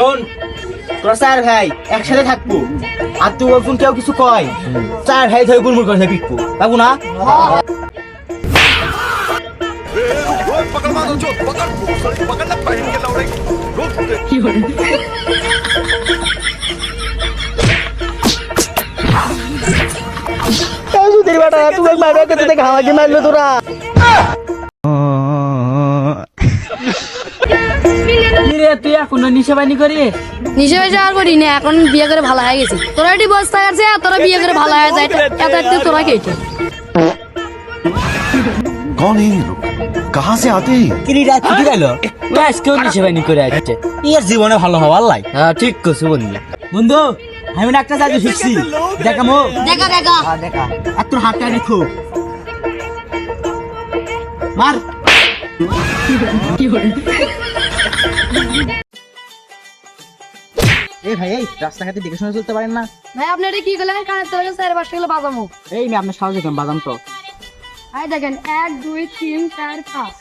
শোন, তোরা চার ভাই একসাথে থাকবো, আর তুই বলছুন কেউ কিছু কয়, চার ভাই ধরে গুলমুল করে পিকবো, পাবো না? তুই এখনো নিশা বানি করিস? নিশে বেশি আর করি না, এখন বিয়ে করে ভালো হয়ে গেছি। তোরা একটি বস্তা আছে, তোরা বিয়ে করে ভালো হয়ে যায়, এত একটু তোরা কেটে कौन है ये लोग कहाँ से आते हैं কিরি রাত ছুটি গেল, আজকেও নিশা বানি করে আসছে। এর জীবনে ভালো হওয়ার লাই। হ্যাঁ ঠিক করছো বন্ধু। বন্ধু, আমি না একটা জাদু শিখছি, দেখামো? দেখা দেখা দেখা, আর তোর হাতটা দেখো, মার। এই ভাই, এই রাস্তাঘাটে দেখে শুনে চলতে পারেন না? ভাই আপনি এটা কি করলেন? কানের তলে 4-5 কিলো বাজামো। এই মেয়ে আপনার সাহস দেখেন, বাদাম তো এই দেখেন 1 2 3 4 5